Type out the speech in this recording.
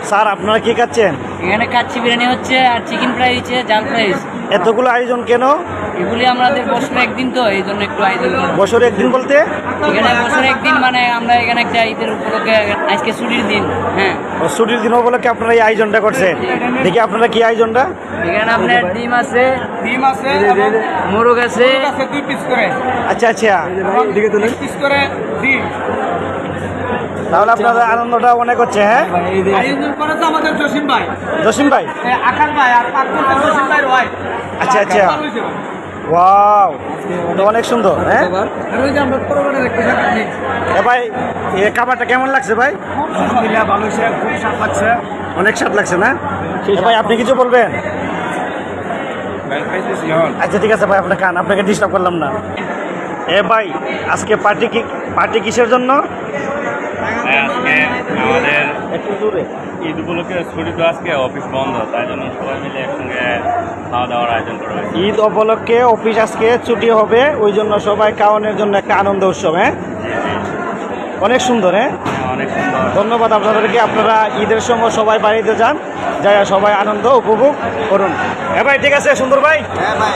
Sir আপনারা কি খাচ্ছেন? এখানে কাচ্চি বিরিয়ানি হচ্ছে আর চিকেন ফ্রাই হচ্ছে, জাল ফ্রাই হচ্ছে। এতগুলো আয়োজন কেন? এগুলি আমাদের বছরে একদিন, তো এই জন্য একটু আয়োজন করা। বছরে একদিন বলতে? এখানে বছরে একদিন, মানে আমরা এখানে একটা ঈদের উপলক্ষে, আজকে ছুটির দিন। হ্যাঁ, ছুটির দিন উপলক্ষে আপনারা এই আয়োজনটা করছেন। দেখি আপনারা কি আয়োজনটা? এখানে আপনার ডিম আছে, এবং মোরগ আছে। 2 পিস করে, আচ্ছা আচ্ছা, 1 পিস করে ডিম। তাহলে আপনাদের আনন্দটা অনেক হচ্ছে। হ্যাঁ, আয়োজন করে তো আমাদের জসিম ভাই, জসিম ভাই। আকাশ ভাই, আর পাক করতে জসিম ভাইয়ের ওয়াইফ। আচ্ছা আচ্ছা, ওয়াও, তো অনেক সুন্দর। হ্যাঁ আর ওই যে আমরা পরবর্তী একটা সাথে এ ভাই, এই খাবারটা কেমন লাগছে ভাই? আলহামদুলিল্লাহ ভালো হয়েছে, খুব স্বাদ লাগছে। অনেক স্বাদ লাগছে না? এ ভাই আপনি কিছু বলবেন? আচ্ছা ঠিক আছে ভাই, আপনার খান, আপনাকে ডিস্টার্ব করলাম না। এ ভাই, আজকে পার্টি কিসের জন্য? আজকে আমাদের একটু দূরে। ঈদ উপলক্ষে ছুটি, তো আজকে অফিস বন্ধ, তাই জন্য সবাই মিলে একসঙ্গে খাওয়া দাওয়ার আয়োজন করা হয়েছে। ঈদ উপলক্ষে অফিস আজকে ছুটি হবে, ওই জন্য সবাই খাওয়ানোর জন্য একটা আনন্দ উৎসব। হ্যাঁ, অনেক সুন্দর। হ্যাঁ, অনেক সুন্দর। ধন্যবাদ আপনাদেরকে। আপনারা ঈদের সময় সবাই বাড়িতে যান, যাই সবাই আনন্দ উপভোগ করুন। হ্যাঁ ভাই, ঠিক আছে সুন্দর ভাই। হ্যাঁ ভাই।